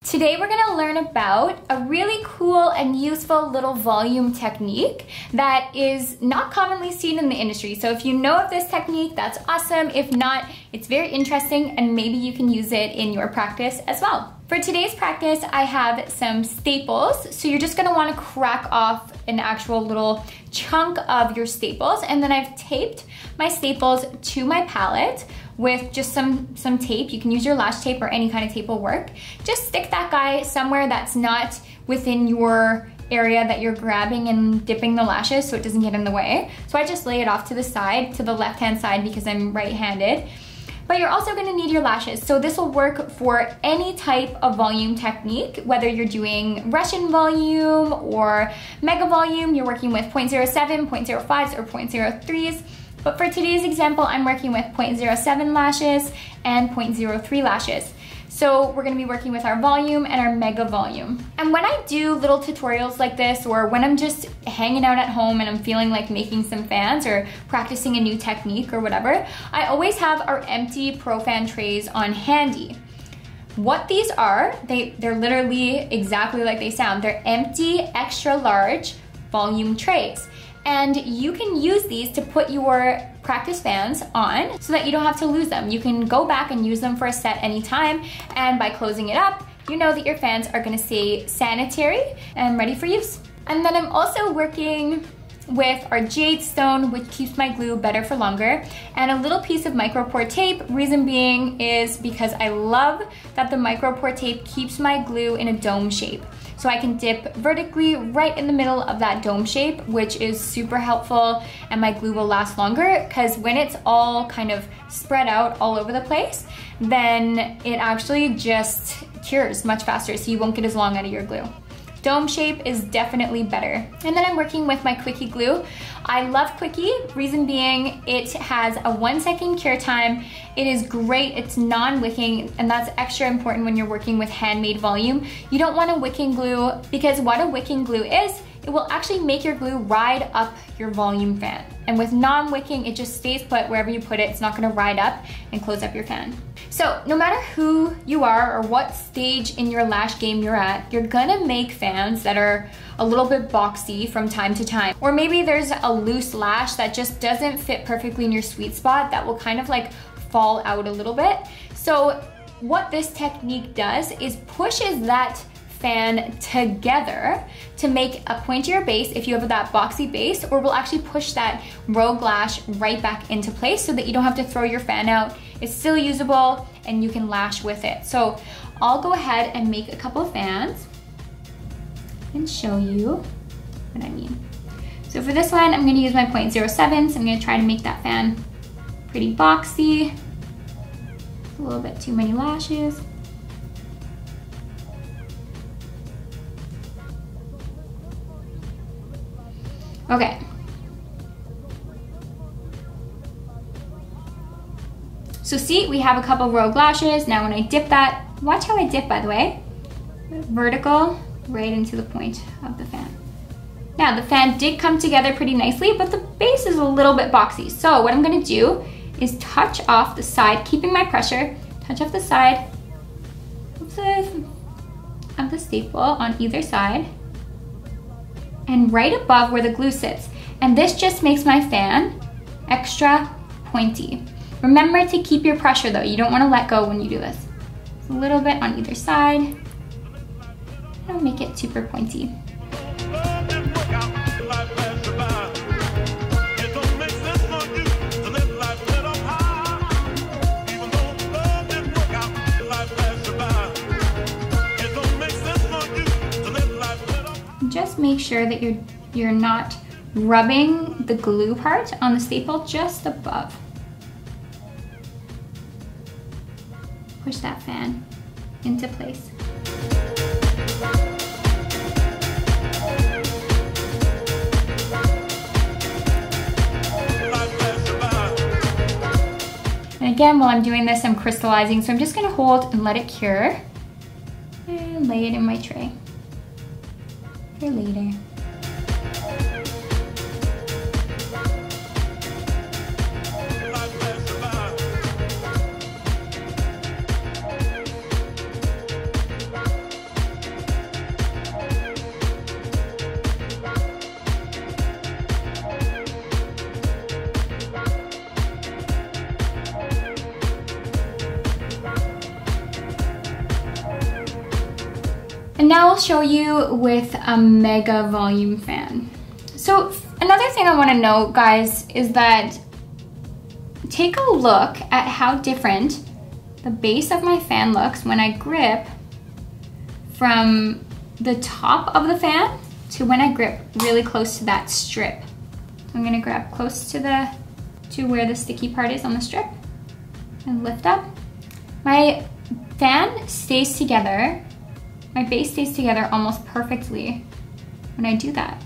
Today we're gonna learn about a really cool and useful little volume technique that is not commonly seen in the industry. So if you know of this technique, that's awesome. If not, it's very interesting and maybe you can use it in your practice as well. For today's practice, I have some staples. So you're just gonna wanna crack off an actual little chunk of your staples, and then I've taped my staples to my palette with just some tape. You can use your lash tape or any kind of tape will work. Just stick that guy somewhere that's not within your area that you're grabbing and dipping the lashes so it doesn't get in the way. So I just lay it off to the side, to the left-hand side because I'm right-handed. But you're also gonna need your lashes. So this will work for any type of volume technique, whether you're doing Russian volume or mega volume, you're working with 0.07, 0.05s, or 0.03s. But for today's example, I'm working with 0.07 lashes and 0.03 lashes. So we're gonna be working with our volume and our mega volume. And when I do little tutorials like this, or when I'm just hanging out at home and I'm feeling like making some fans or practicing a new technique or whatever, I always have our empty Pro Fan trays on handy. What these are, they're literally exactly like they sound. They're empty, extra large volume trays. And you can use these to put your practice fans on so that you don't have to lose them. You can go back and use them for a set anytime, and by closing it up, you know that your fans are gonna stay sanitary and ready for use. And then I'm also working with our jade stone, which keeps my glue better for longer, and a little piece of micropore tape. Reason being is because I love that the micropore tape keeps my glue in a dome shape. So I can dip vertically right in the middle of that dome shape, which is super helpful, and my glue will last longer, because when it's all kind of spread out all over the place, then it actually just cures much faster, so you won't get as long out of your glue. Dome shape is definitely better. And then I'm working with my Quickie glue. I love Quickie, reason being it has a 1-second cure time. It is great, it's non-wicking, and that's extra important when you're working with handmade volume. You don't want a wicking glue, because what a wicking glue is, it will actually make your glue ride up your volume fan. And with non-wicking, it just stays put wherever you put it. It's not gonna ride up and close up your fan. So no matter who you are or what stage in your lash game you're at, you're gonna make fans that are a little bit boxy from time to time. Or maybe there's a loose lash that just doesn't fit perfectly in your sweet spot that will kind of like fall out a little bit. So what this technique does is pushes that fan together to make a pointier base if you have that boxy base, or will actually push that rogue lash right back into place so that you don't have to throw your fan out. It's still usable and you can lash with it. So I'll go ahead and make a couple of fans and show you what I mean. So for this one, I'm gonna use my 0.07, so I'm gonna try to make that fan pretty boxy. A little bit too many lashes. Okay. So see, we have a couple rogue lashes. Now when I dip that, watch how I dip, by the way. Vertical, right into the point of the fan. Now the fan did come together pretty nicely, but the base is a little bit boxy. So what I'm gonna do is touch off the side, keeping my pressure, touch off the side of the staple on either side, and right above where the glue sits. And this just makes my fan extra pointy. Remember to keep your pressure though. You don't want to let go when you do this. It's a little bit on either side. Don't make it super pointy. Just make sure that you're not rubbing the glue part on the staple just above. Push that fan into place. And again, while I'm doing this, I'm crystallizing, so I'm just gonna hold and let it cure and lay it in my tray for later. And now I'll show you with a mega volume fan. So another thing I want to note, guys, is that take a look at how different the base of my fan looks when I grip from the top of the fan to when I grip really close to that strip. So I'm gonna grab close to where the sticky part is on the strip and lift up. My fan stays together, my base stays together almost perfectly when I do that.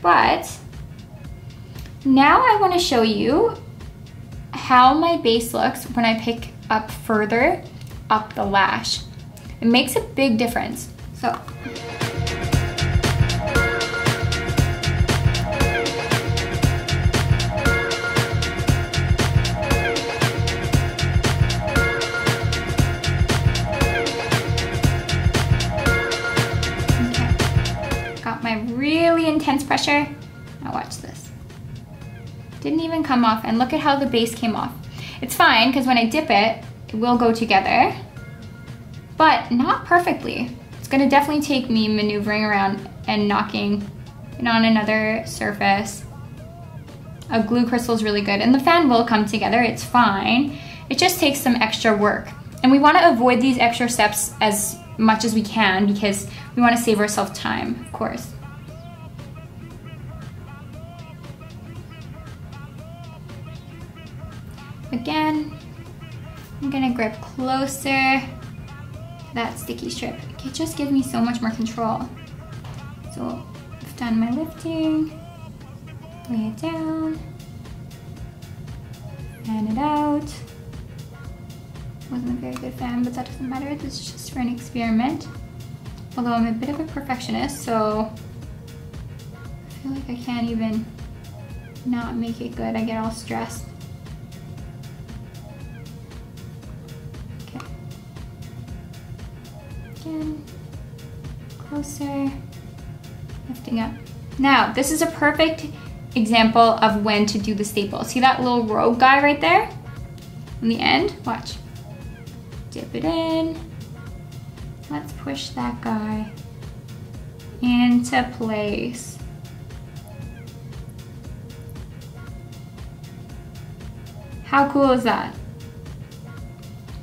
But now I want to show you how my base looks when I pick up further up the lash. It makes a big difference. So really intense pressure. Now watch this. Didn't even come off, and look at how the base came off. It's fine because when I dip it, it will go together, but not perfectly. It's gonna definitely take me maneuvering around and knocking it on another surface. A glue crystal is really good, and the fan will come together, it's fine. It just takes some extra work. And we wanna avoid these extra steps as much as we can because we wanna save ourselves time, of course. Again, I'm gonna grip closer to that sticky strip. It just gives me so much more control. So I've done my lifting, lay it down, fan it out. Wasn't a very good fan, but that doesn't matter. This is just for an experiment. Although I'm a bit of a perfectionist, so I feel like I can't even not make it good. I get all stressed. Again, closer, lifting up. Now, this is a perfect example of when to do the staple. See that little rogue guy right there? On the end, watch. Dip it in. Let's push that guy into place. How cool is that?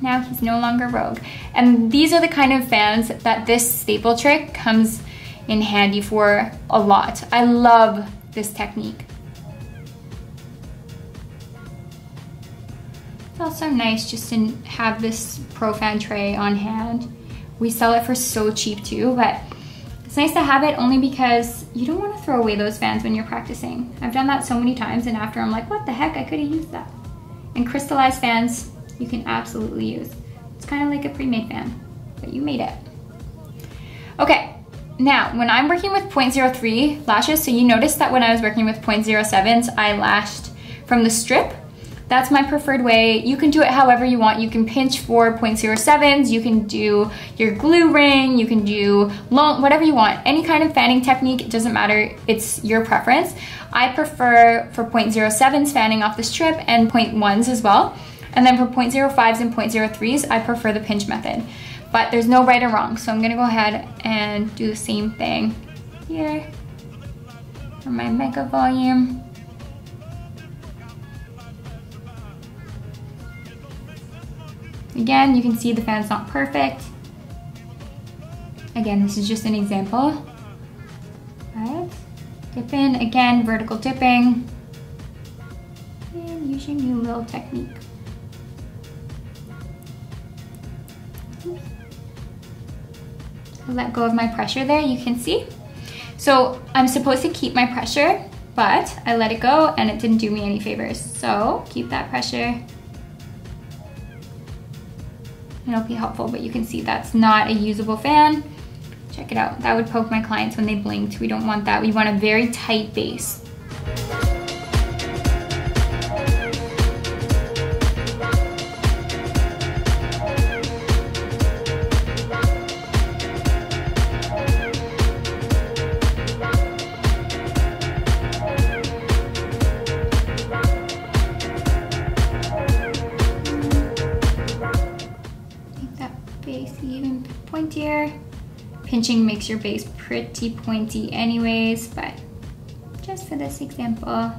Now he's no longer rogue. And these are the kind of fans that this staple trick comes in handy for a lot. I love this technique. It's also nice just to have this Pro Fan tray on hand. We sell it for so cheap too, but it's nice to have it only because you don't want to throw away those fans when you're practicing. I've done that so many times, and after I'm like, what the heck, I could have used that. And crystallized fans, you can absolutely use. It's kind of like a pre-made fan, but you made it. Okay, now when I'm working with 0.03 lashes, so you notice that when I was working with 0.07s, I lashed from the strip. That's my preferred way. You can do it however you want. You can pinch for 0.07s, you can do your glue ring, you can do long, whatever you want. Any kind of fanning technique, it doesn't matter, it's your preference. I prefer for 0.07s fanning off the strip and 0.1s as well. And then for 0.05s and 0.03s, I prefer the pinch method. But there's no right or wrong, so I'm gonna go ahead and do the same thing here for my mega volume. Again, you can see the fan's not perfect. Again, this is just an example. Right? Dip in, again, vertical dipping. And use your new little technique. Oops. I let go of my pressure there, you can see. So I'm supposed to keep my pressure, but I let it go and it didn't do me any favors. So keep that pressure. It'll be helpful, but you can see that's not a usable fan. Check it out. That would poke my clients when they blinked. We don't want that. We want a very tight base. Pointier. Pinching makes your base pretty pointy anyways, but just for this example.